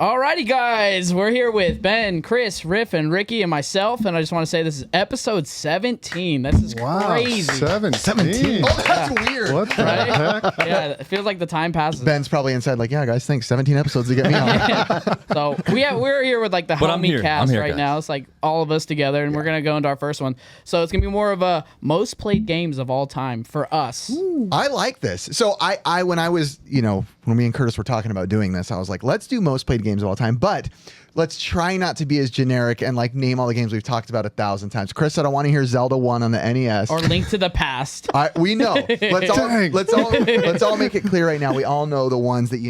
Alrighty, guys, we're here with Ben, Chris, Riff, and Ricky, and myself, and I just want to say this is episode 17. This is crazy. 17. Oh, that's weird. What the heck? Yeah, it feels like the time passes. Ben's probably inside like, yeah, guys, thanks. 17 episodes to get me on. So we're here with like the But I'm homie here. cast I'm here, right guys. now. It's like all of us together, and we're gonna go into our first one. So it's gonna be more of a most played games of all time for us. I like this. So I when I was, when me and Curtis were talking about doing this, I was like, let's do most played games of all time, but let's try not to be as generic and like name all the games we've talked about 1,000 times. Chris said I want to hear Zelda 1 on the NES. Or Link to the Past. We know. Let's all make it clear right now. We all know the ones that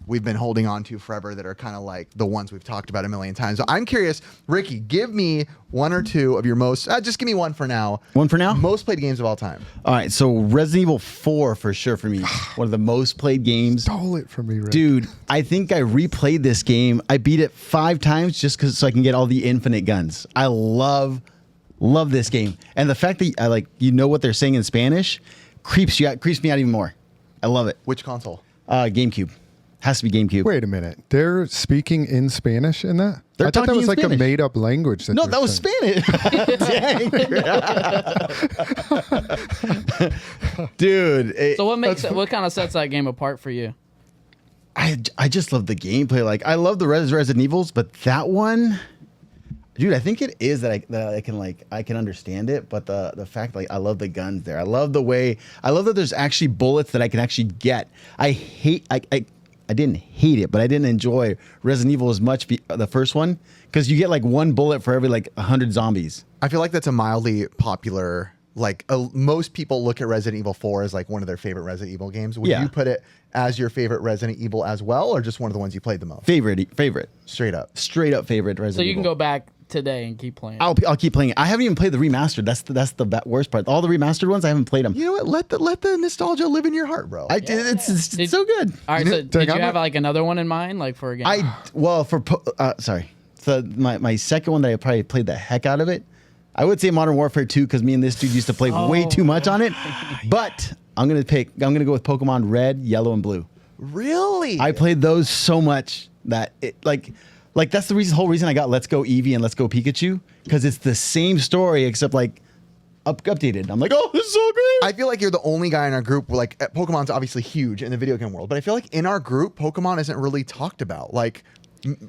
we've been holding on to forever that are kind of like the ones we've talked about a million times. So I'm curious, Ricky, give me one or two of your most. Just give me one for now. One for now? Most played games of all time. All right, so Resident Evil 4 for sure for me. One of the most played games. Stole it from me, Rick. Dude, I think I replayed this game. I beat it 5 times just so I can get all the infinite guns. I love this game. And the fact that what they're saying in Spanish creeps me out even more. I love it. Which console? GameCube. Has to be GameCube. Wait a minute. They're speaking in Spanish in that? They're I thought that talking was in like Spanish. a made-up language. No, that was saying. Spanish. Dude. So what kind of sets that game apart for you? I just love the gameplay. Like I love the Resident Evils, but that one, dude, I think it is that I can understand it. But the fact I love the guns there. I love that there's actually bullets that I can actually get. I didn't hate it, but I didn't enjoy Resident Evil as much the first one because you get like one bullet for every 100 zombies. I feel like that's a mildly popular. Most people look at Resident Evil 4 as like one of their favorite Resident Evil games. Would you put it as your favorite Resident Evil as well, or just one of the ones you played the most? Favorite. Straight up favorite Resident Evil. So you can go back today and keep playing. I'll keep playing it. I haven't even played the remastered. That's the worst part. All the remastered ones, I haven't played them. You know what? Let the nostalgia live in your heart, bro. It's so good. All right, so did you have another one in mind, for a game? So my second one that I probably played the heck out of it, I would say Modern Warfare 2 because me and this dude used to play way too much on it. But I'm gonna go with Pokemon Red, Yellow, and Blue. Really? I played those so much that it that's the whole reason I got Let's Go Eevee and Let's Go Pikachu because it's the same story except updated. I'm like, oh, this is so good. I feel like you're the only guy in our group where Pokemon's obviously huge in the video game world, but I feel like in our group, Pokemon isn't really talked about.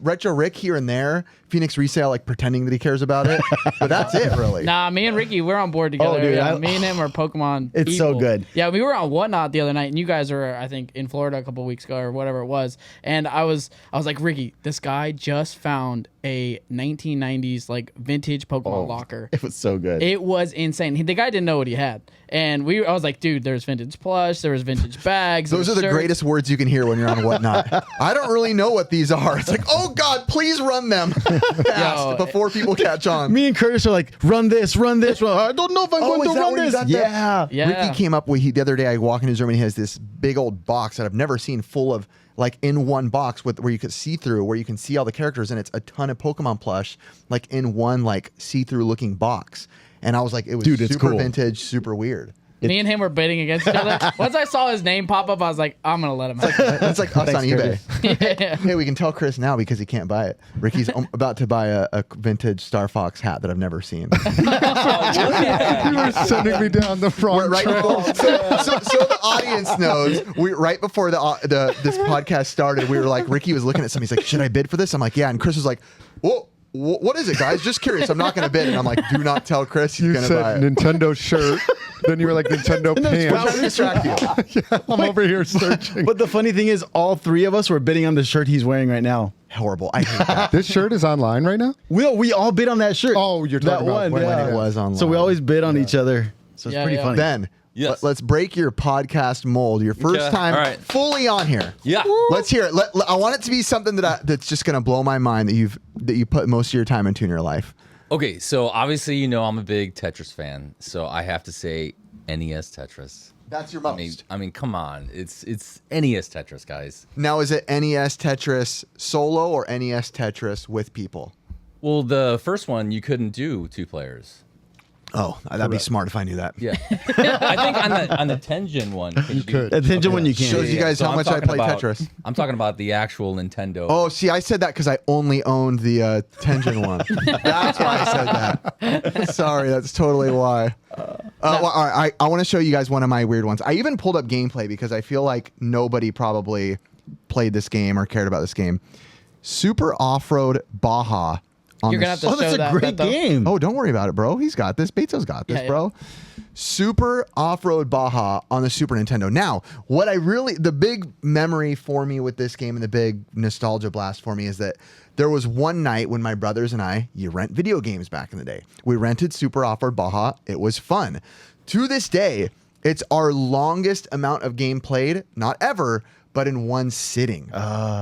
Retro Rick here and there, Phoenix Resale pretending that he cares about it, but that's it really. Nah, me and Ricky, we're on board together. Oh, dude, me and him are Pokemon. It's people. so good. Yeah, we were on Whatnot the other night, and you guys were, I think, in Florida a couple weeks ago or whatever it was. And I was like, Ricky, this guy just found a 1990s vintage Pokemon locker. It was so good. It was insane. The guy didn't know what he had, and I was like, dude, there's vintage plush, there was vintage bags. Those are the greatest words you can hear when you're on Whatnot. I don't really know what these are. It's like, oh God, please run them fast before people catch on. Me and Curtis are like, run this. I don't know if I'm going to run this. Yeah. Ricky came up with the other day. I walk in his room and he has this big old box that I've never seen full of in one box where you could see through, where you can see all the characters, and it's a ton of Pokemon plush in one see-through looking box. And I was like, it was super cool. Vintage, super weird. Me and him were bidding against each other. Once I saw his name pop up, I was like, I'm gonna let him have it. It's like us on eBay. Yeah. Hey, we can tell Chris now because he can't buy it. Ricky's about to buy a vintage Star Fox hat that I've never seen. You were sending me down the wrong track. So the audience knows. Right before this podcast started, we were like, Ricky was looking at something. He's like, should I bid for this? I'm like, yeah. And Chris was like, whoa. What is it, guys? Just curious. I'm not going to bid. And I'm like, do not tell Chris he's going to buy it. Nintendo shirt. Then you were like, Nintendo I'm trying to pants. distract you. Yeah, I'm over here searching. But the funny thing is, all 3 of us were bidding on the shirt he's wearing right now. Horrible. I hate that. This shirt is online right now? We all bid on that shirt. Oh, you're talking that about one. when it was online. So we always bid on each other. So it's pretty funny. Ben, Yes. let's break your podcast mold. Your first time fully on here. Yeah. Let's hear it. I want it to be something that's just going to blow my mind that you put most of your time into in your life. Okay, so obviously I'm a big Tetris fan, so I have to say NES Tetris. That's your most. I mean, come on, it's NES Tetris, guys. Now, is it NES Tetris solo or NES Tetris with people? Well, the first one you couldn't do 2 players. Oh, that'd be smart if I knew that. Yeah. I think on the Tengen one. You could. The Tengen one you can. Shows you guys how I'm much I talking play about- Tetris. I'm talking about the actual Nintendo. Oh, see, I said that because I only owned the Tengen one. That's why I said that. Sorry, that's totally why. Well, all right, I want to show you guys one of my weird ones. I even pulled up gameplay because I feel like nobody probably played this game or cared about this game. Super Off-Road Baja. You're gonna have to Oh, that's show a that. great Beto. game. Oh, don't worry about it, bro. He's got this. Beto's got this, Yeah, bro. Super Off-Road Baja on the Super Nintendo. Now, the big memory for me with this game and the big nostalgia blast for me is that there was one night when my brothers and I, you rent video games back in the day. We rented Super Off-Road Baja. It was fun. To this day, it's our longest amount of game played, not ever, but in one sitting.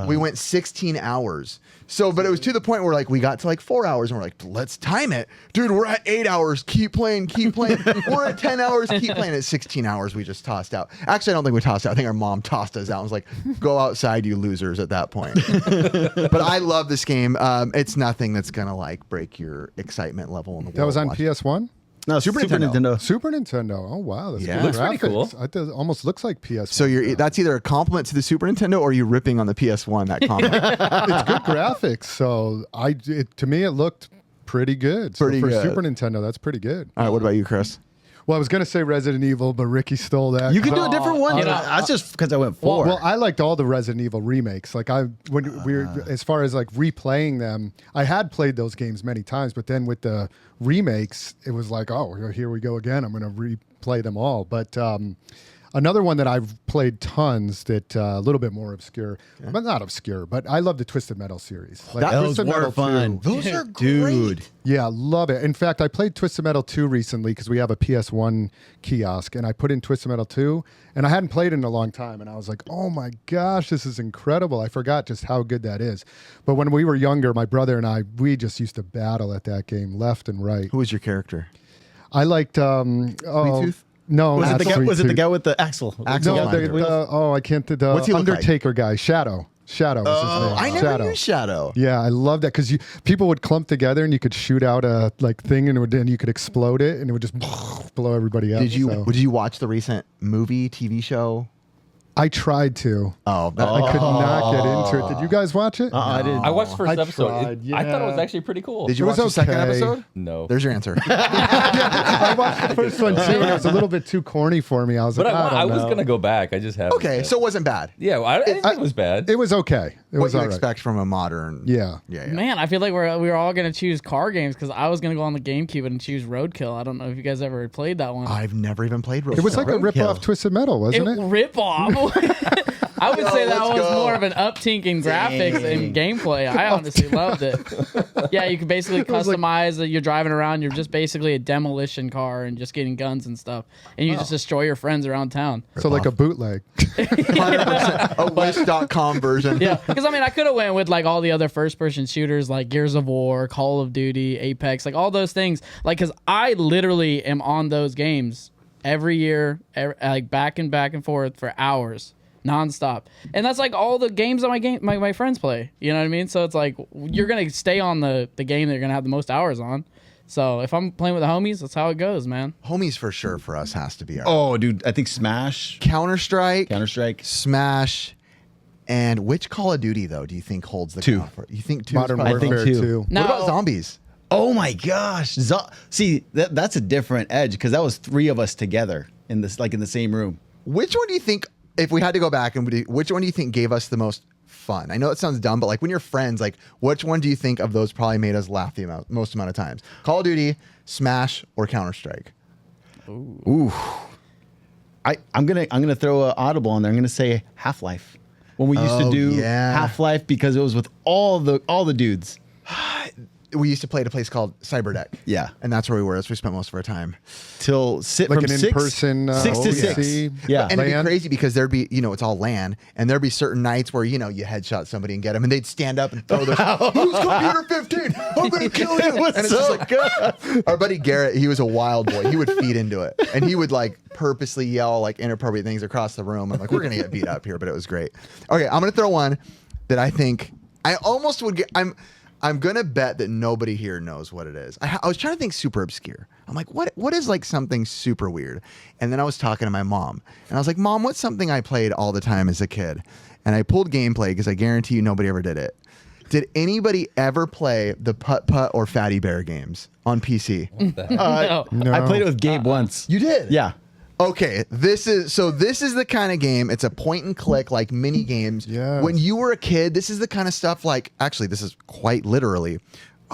We went 16 hours. So, but it was to the point where like we got to like 4 hours and we're like, let's time it. Dude, we're at 8 hours. Keep playing, keep playing. We're at 10 hours, keep playing. At 16 hours, we just tossed out. Actually, I don't think we tossed out. I think our mom tossed us out and was like, go outside, you losers, at that point. But I love this game. It's nothing that's going to like break your excitement level in the world. That was on watching. PS1? No, Super Nintendo. Super Nintendo. Oh, wow. That's Yeah. good Looks pretty cool. graphics. It almost looks like PS1. So that's either a compliment to the Super Nintendo or you ripping on the PS1, that comment. It's good graphics. So to me, it looked pretty good. So Pretty for good. Super Nintendo, that's pretty good. All right, what about you, Chris? Well, I was going to say Resident Evil, but Ricky stole that. You can do a different one. you know, That's just because I went 4. Well, I liked all the Resident Evil remakes. Like as far as like replaying them, I had played those games many times, but then with the remakes, it was like, oh, here we go again. I'm going to replay them all. But another one that I've played tons that a little bit more obscure, but not obscure, but I love the Twisted Metal series. Like those Twisted were Metal fun. 2. Those are Dude. great. Yeah, love it. In fact, I played Twisted Metal 2 recently because we have a PS1 kiosk, and I put in Twisted Metal 2, and I hadn't played it in a long time, and I was like, oh my gosh, this is incredible. I forgot just how good that is. But when we were younger, my brother and I, we just used to battle at that game left and right. Who was your character? I liked... Sweet Tooth? No, Was not it the guy? Sweet Was it the Tooth. guy with the axle? Axel No, Finder. I can't... The What's he look like? Undertaker guy, Shadow. Shadow was his name. I never Shadow. knew Shadow. Yeah, I love that because people would clump together and you could shoot out a like thing and you could explode it and it would just blow everybody up. Did you so. did you watch the recent movie, TV show? I tried to. Oh, I could not get into it. Did you guys watch it? I didn't. I watched the first I episode. tried, I thought it was yeah. actually pretty cool. did you It watch was the second okay. episode? No. There's your answer. I watched the first one too, and it was a little bit too corny for me. I was But like, I was don't know. going to go back. I just haven't. Okay, yet. so it wasn't bad. Yeah, I didn't think it was bad. It was okay. It What was you all right. expect from a modern? Yeah. yeah. Man, I feel like we were all gonna choose car games because I was gonna go on the GameCube and choose Roadkill. I don't know if you guys ever played that one. I've never even played. It was like a rip off Twisted Metal, wasn't it? Rip off. I would say that let's was go. more of an uptink in graphics and gameplay. I honestly loved it. Yeah, you could basically customize that you're driving around. You're just basically a demolition car and just getting guns and stuff, and you just destroy your friends around town. So like a bootleg. 100% a Wish.com version. Yeah, because I mean, I could have went with like all the other first-person shooters, like Gears of War, Call of Duty, Apex, like all those things. Like, because I literally am on those games every year, like back and forth for hours, nonstop. And that's like all the games that my friends play. You know what I mean? So it's like you're gonna stay on the game that you're gonna have the most hours on. So if I'm playing with the homies, that's how it goes, man. Homies for sure for us has to be our Oh, dude, I think Smash, Counter-Strike, Counter-Strike. Smash, and which Call of Duty though do you think holds the 2. count for? You think 2 Modern is probably think Warfare 2. 2. What about zombies? Oh my gosh! See, that's a different edge because that was 3 of us together in this, like in the same room. Which one do you think, if we had to go back and which one do you think gave us the most fun? I know it sounds dumb, but like when you're friends, like which one do you think of those probably made us laugh the most amount of times? Call of Duty, Smash, or Counter-Strike? Ooh, I'm gonna throw an audible on there. I'm gonna say Half-Life. When we used to Oh, do yeah. Half-Life because it was with all the dudes. We used to play at a place called Cyberdeck. Yeah. And that's where we were. That's where we spent most of our time. Till Like from an 6 in-person 6 to 6. OC. Yeah. And it'd be LAN? crazy because there'd be, it's all LAN, and there'd be certain nights where, you headshot somebody and get them, and they'd stand up and throw their, who's computer 15? I'm going to kill you. was And it's so just like, good. Our buddy Garrett, he was a wild boy. He would feed into it. And he would like purposely yell like inappropriate things across the room. I'm like, we're going to get beat up here, but it was great. Okay, I'm going to throw one that I think I almost would get. I'm gonna bet that nobody here knows what it is. I was trying to think super obscure. I'm like, what is like something super weird? And then I was talking to my mom, and I was like, Mom, what's something I played all the time as a kid? And I pulled gameplay because I guarantee you nobody ever did it. Did anybody ever play the Putt Putt or Fatty Bear games on PC? No. I played it with Gabe once. You did? Yeah. Okay, this is the kind of game. It's a point and click like mini games. Yes. When you were a kid, this is the kind of stuff like actually this is quite literally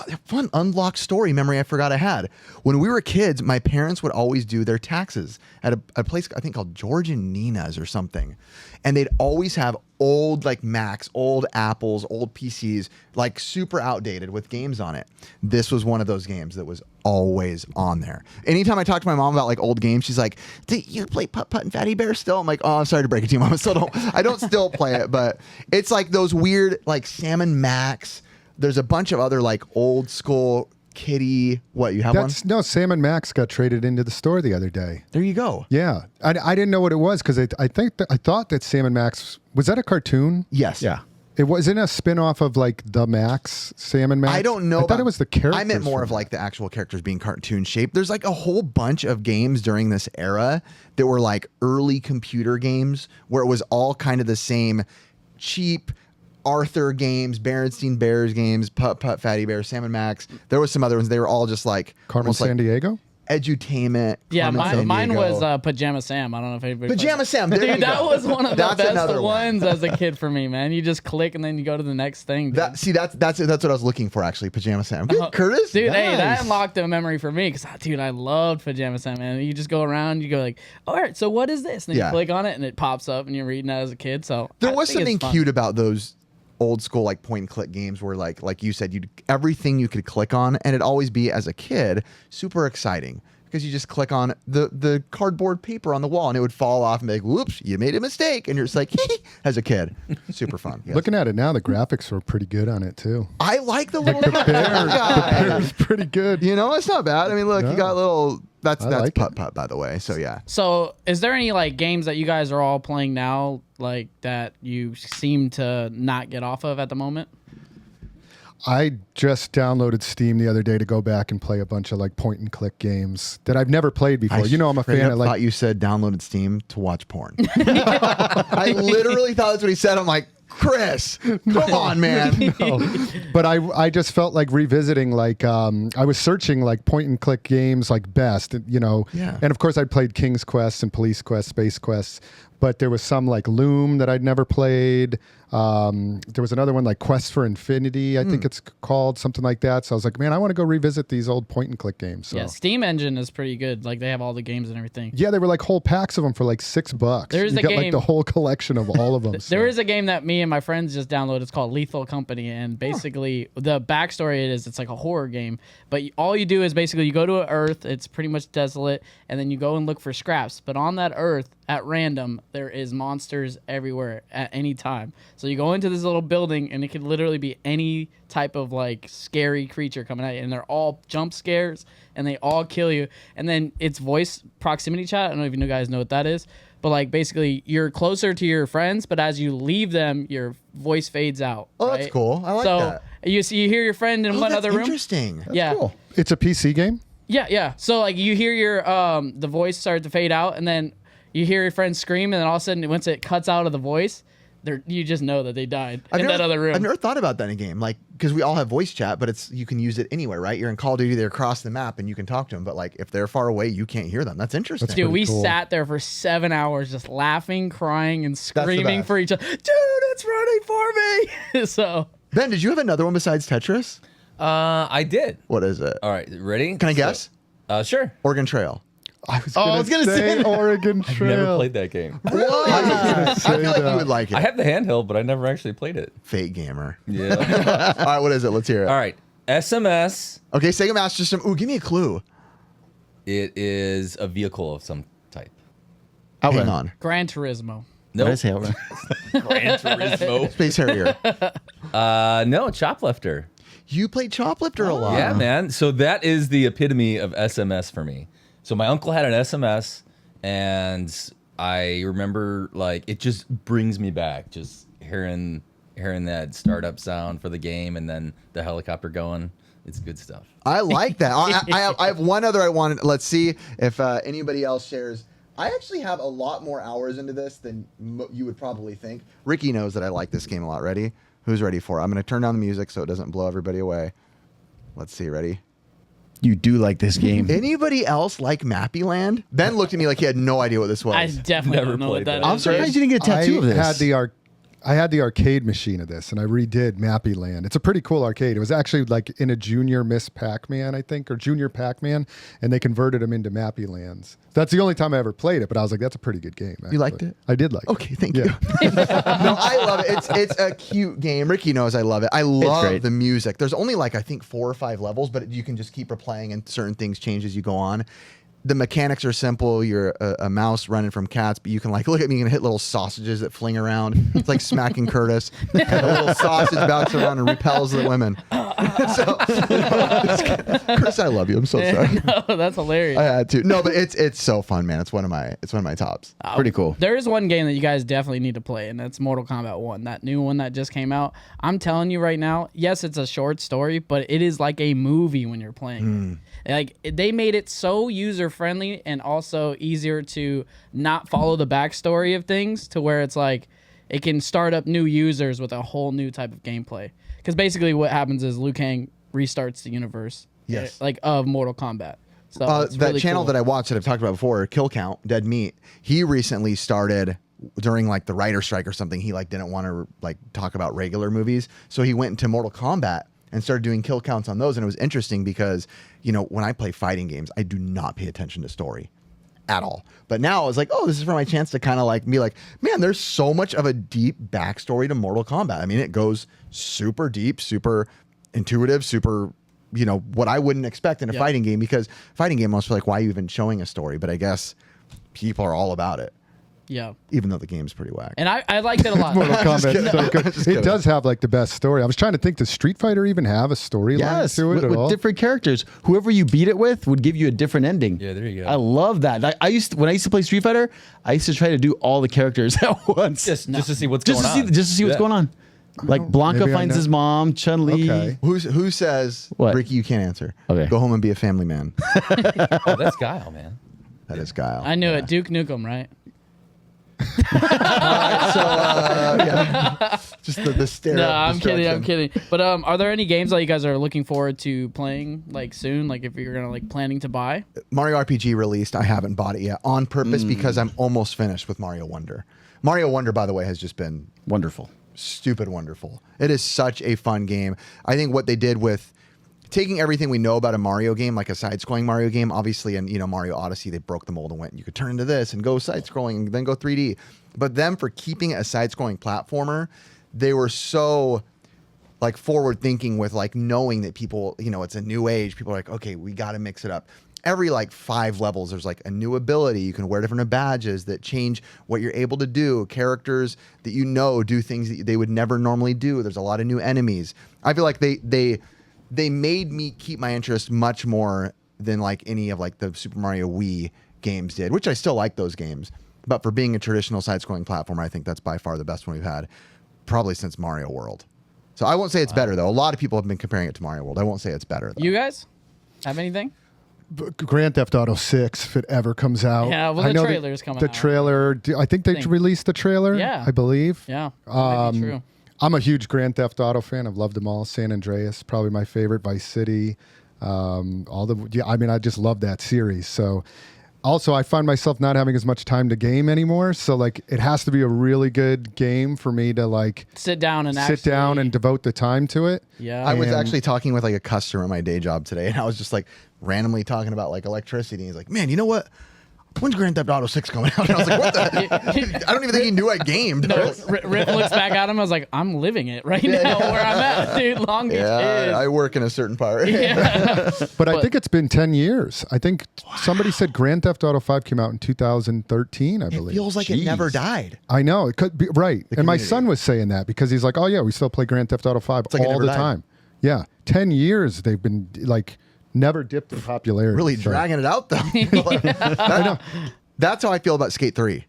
a fun unlocked story memory I forgot I had. When we were kids, my parents would always do their taxes at a place I think called George and Nina's or something. And they'd always have old like Macs, old Apples, old PCs, like super outdated with games on it. This was one of those games that was always on there. Anytime I talk to my mom about like old games, she's like, "Do you play Putt Putt and Fatty Bear still?" I'm like, "Oh, I'm sorry to break it to you, Mom. I don't still play it, but it's like those weird like Sam & Max. There's a bunch of other like old school kitty. What, you have one? No, Sam and Max got traded into the store the other day. There you go. Yeah, I didn't know what it was because I thought that Sam and Max was that a cartoon? Yes. Yeah. It wasn't a spin-off of like the Max, Sam and Max. I don't know. I thought it was the characters. I meant more from of like the actual characters being cartoon shaped. There's like a whole bunch of games during this era that were like early computer games where it was all kind of the same cheap Arthur games, Berenstein Bears games, Putt Putt, Fatty Bear, Sam and Max. There was some other ones. They were all just like Carmen almost San like Diego. edutainment. Yeah, Carmen San mine Diego. was Pajama Sam. I don't know if anybody Pajama Sam. There you Dude, that go. was one of the That's best another one. ones as a kid for me, man. You just click and then you go to the next thing. Dude. That's what I was looking for actually. Pajama Sam. Good, Curtis. Dude, hey, that Nice. unlocked a memory for me because, dude, I loved Pajama Sam, man. You just go around, you go like, all right, so what is this? And then Yeah. you click on it and it pops up and you're reading that as a kid. So There I was think it's something fun. cute about those old school like point and click games where like you said, you'd everything you could click on, and it'd always be as a kid super exciting because you just click on the cardboard paper on the wall and it would fall off and be like, whoops, you made a mistake, and you're just like as a kid. Super fun. Yes. Looking at it now, the graphics were pretty good on it too. I like the little The bear guy. is pretty good. You know, it's not bad. I mean, look, No. you got little that's like Putt it. Putt, by the way. So yeah. So, is there any like games that you guys are all playing now, like that you seem to not get off of at the moment? I just downloaded Steam the other day to go back and play a bunch of like point and click games that I've never played before. I'm a straight fan up of thought like you said downloaded Steam to watch porn. I literally thought that's what he said. I'm like, Chris, come on, man. but I just felt like revisiting like I was searching like point and click games like best, Yeah. And of course I played King's Quest and Police Quest, Space Quest, but there was some like Loom that I'd never played. There was another one like Quest for Infinity, I think it's called, something like that. So I was like, man, I want to go revisit these old point and click games. So. Yeah, Steam Engine is pretty good. Like they have all the games and everything. Yeah, they were like whole packs of them for like $6. There's you a got like game- the whole collection of all of them. There is a game that me and my friends just downloaded. It's called Lethal Company, and basically the backstory is it's like a horror game. But all you do is basically you go to an Earth. It's pretty much desolate, and then you go and look for scraps. But on that Earth, at random, there is monsters everywhere at any time. So you go into this little building, and it could literally be any type of like scary creature coming at you, and they're all jump scares, and they all kill you. And then it's voice proximity chat. I don't know if you guys know what that is. But like basically, you're closer to your friends, but as you leave them, your voice fades out. Oh, right? that's cool. I like so that. you hear your friend in Oh, one that's other room. interesting. Yeah, Cool. It's a PC game? yeah. So like you hear your the voice start to fade out, and then you hear your friend scream, and then all of a sudden, once it cuts out of the voice, you just know that they died in that other room. I've never thought about that in a game, like because we all have voice chat, but you can use it anywhere, right? You're in Call of Duty, they're across the map, and you can talk to them. But like if they're far away, you can't hear them. That's interesting. Dude, we cool. sat there for 7 hours just laughing, crying, and the screaming best. for each other. Dude, it's running for me. So Ben, did you have another one besides Tetris? I did. What is it? All right, ready? Can I guess? Sure. Oregon Trail. I was I was gonna say that. Oregon Trail. Never played that game. I feel like say you that. would like it. I have the handheld, but I never actually played it. Fake gamer. Yeah. All right, what is it? Let's hear it. All right. SMS. Okay, Sega Master System. Ooh, give me a clue. It is a vehicle of some type. Hang on. Gran Turismo. Did I No. say Outrun? Gran Turismo. Space Harrier. No, Choplifter. You played Choplifter a lot. Yeah, man. So that is the epitome of SMS for me. So my uncle had an SMS, and I remember like it just brings me back just hearing hearing that startup sound for the game and then the helicopter going. It's good stuff. I like that. I have one other I wanted. Let's see if anybody else shares. I actually have a lot more hours into this than you would probably think. Ricky knows that I like this game a lot. Ready? Who's ready for it? I'm going to turn down the music so it doesn't blow everybody away. Let's see. Ready? You do like this game. Anybody else like Mappy Land? Ben looked at me like he had no idea what this was. I definitely Never don't know what played that that. is. I'm surprised you didn't get a tattoo of this. I had the arcade machine of this, and I redid Mappy Land. It's a pretty cool arcade. It was actually like in a Junior Miss Pac-Man, I think, or Junior Pac-Man, and they converted them into Mappy Lands. That's the only time I ever played it, but I was like, that's a pretty good game. Actually. You liked it? I did like it. Okay, thank you. No, I love it. It's a cute game. Ricky knows I love it. I love great. the music. There's only like, I think 4 or 5 levels, but you can just keep replaying and certain things change as you go on. The mechanics are simple. You're a mouse running from cats, but you can like, look at me, you can hit little sausages that fling around. It's like smacking Curtis. And a little sausage bounces around and repels the women. So, Curtis, I love you. I'm so sorry. No, that's hilarious. I had to. No, but it's so fun, man. It's one of my tops. Pretty cool. There is one game that you guys definitely need to play, and that's Mortal Kombat 1, that new one that just came out. I'm telling you right now, yes, it's a short story, but it is like a movie when you're playing it. Like, they made it so user-friendly and also easier to not follow the backstory of things, to where it's like it can start up new users with a whole new type of gameplay. Because basically what happens is Liu Kang restarts the universe, Yes. like, of Mortal Kombat. So it's that really channel cool. that I watched that I've talked about before, Kill Count, Dead Meat, he recently started during like the writer strike or something. He like didn't want to like talk about regular movies, so he went into Mortal Kombat and started doing kill counts on those. And it was interesting because, you know, when I play fighting games, I do not pay attention to story at all. But now I was like, oh, this is for my chance to kind of like be like, man, there's so much of a deep backstory to Mortal Kombat. I mean, it goes super deep, super intuitive, super, you know, what I wouldn't expect in a fighting game, because fighting game, I was like, why are you even showing a story? But I guess people are all about it. Yeah. Even though the game's pretty whack. And I liked it a lot. Mortal Kombat's so good. Just It kidding. does have like the best story. I was trying to think, does Street Fighter even have a storyline Yes, to it at with all? different characters. Whoever you beat it with would give you a different ending. Yeah, there you go. I love that. When I used to play Street Fighter, I used to try to do all the characters at once. Just to see what's just going to on. see what's Yeah. going on. Like Blanca maybe I finds know. his mom, Chun-Li. Okay. Who says, What? Ricky, you can't answer. Okay. Go home and be a family man. Oh, that's Guile, man. That is Guile. I knew it. Duke Nukem, right? Just the stare. No, of I'm kidding. I'm destruction. kidding. But are there any games that you guys are looking forward to playing like soon? Like if you're gonna like planning to buy? Mario RPG released. I haven't bought it yet on purpose because I'm almost finished with Mario Wonder. Mario Wonder, by the way, has just been Wonderful. stupid wonderful. It is such a fun game. I think what they did with taking everything we know about a Mario game, like a side-scrolling Mario game, obviously, and you know, Mario Odyssey, they broke the mold and went, you could turn into this and go side-scrolling and then go 3D. But them, for keeping it a side-scrolling platformer, they were so like forward-thinking with like knowing that people, you know, it's a new age. People are like, okay, we got to mix it up. Every like 5 levels, there's like a new ability. You can wear different badges that change what you're able to do. Characters that you know do things that they would never normally do. There's a lot of new enemies. I feel like they made me keep my interest much more than like any of like the Super Mario Wii games did, which I still like those games. But for being a traditional side-scrolling platformer, I think that's by far the best one we've had, probably since Mario World. So I won't say it's better though. A lot of people have been comparing it to Mario World. I won't say it's better though. You guys have anything? Grand Theft Auto 6, if it ever comes out. Yeah, well, I the know trailer's coming The out. trailer, I think they Think. released the trailer, Yeah. I believe. Yeah, that might be true. I'm a huge Grand Theft Auto fan. I've loved them all. San Andreas, probably my favorite. Vice City, I just love that series. So, also, I find myself not having as much time to game anymore. So, like, it has to be a really good game for me to like Sit down and sit down actually- and devote the time to it. Yeah, I was And- actually talking with like a customer at my day job today, and I was just like randomly talking about like electricity. And he's like, man, you know what? When's Grand Theft Auto 6 coming out? And I was like, what the? I don't even think he knew I gamed. No, Rick looks back at him. I was like, I'm living it right now where I'm at, dude. Long Beach Yeah, is. I work in a certain part. But I think it's been 10 years. I think somebody said Grand Theft Auto 5 came out in 2013, I It believe. feels like it never died. I know. It could be right. And my community. son was saying that because he's like, oh, yeah, we still play Grand Theft Auto 5 like it all never the died. time. Yeah. 10 years they've been like never dipped in popularity. Really So- dragging it out though. That's how I feel about Skate 3.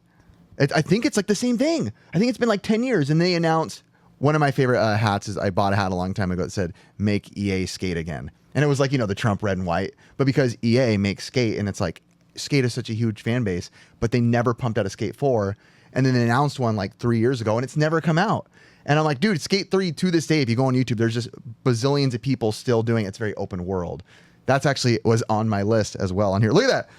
I think it's like the same thing. I think it's been like 10 years, and they announced one of my favorite hats is I bought a hat a long time ago that said "Make EA skate again," and it was like the Trump red and white. But because EA makes Skate, and it's like Skate is such a huge fan base, but they never pumped out a Skate 4, and then they announced one like 3 years ago, and it's never come out. And I'm like, dude, Skate 3 to this day, if you go on YouTube, there's just bazillions of people still doing it. It's very open world. That's actually was on my list as well on here. Look at that.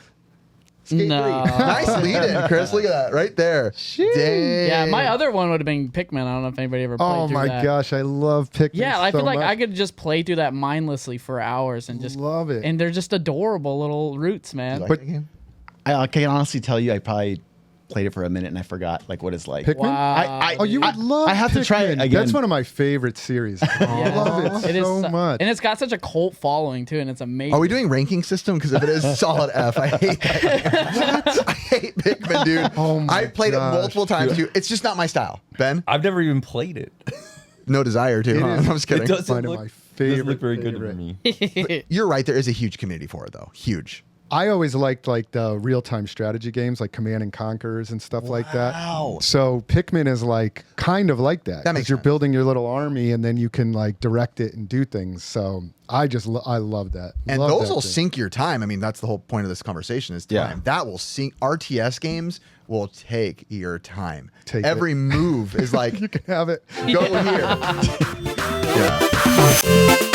Skate 3. Nice lead in, Chris. Look at that right there. Dang. Yeah, my other one would have been Pikmin. I don't know if anybody ever played Oh through my that. gosh, I love Pikmin. Yeah, I so feel like much. I could just play through that mindlessly for hours and just Love it. And they're just adorable little roots, man. You like But- that game? I can honestly tell you, I probably played it for a minute and I forgot like what it's like. Pikmin? Wow. Oh, you would love I have to try it Pikmin. again. That's one of my favorite series. I love it is so much. And it's got such a cult following too, and it's amazing. Are we doing ranking system? Because if it is solid F, I hate that. I hate Pikmin, dude. Oh my I've played gosh. it multiple times, dude. It's just not my style. Ben? I've never even played it. No desire to. It Huh? is. I'm just kidding. It doesn't One of look, my doesn't look favorite- very good favorite. to me. You're right. There is a huge community for it, though. Huge. I always liked like the real-time strategy games like Command and Conquerors and stuff like that. So Pikmin is like kind of like that. That makes 'cause you're sense. building your little army and then you can like direct it and do things. So I love that. And Love those that will game. sink your time. I mean, that's the whole point of this conversation is time. Yeah. That will sink. RTS games will take your time. Take Every move is like, You can have it. go here. Yeah.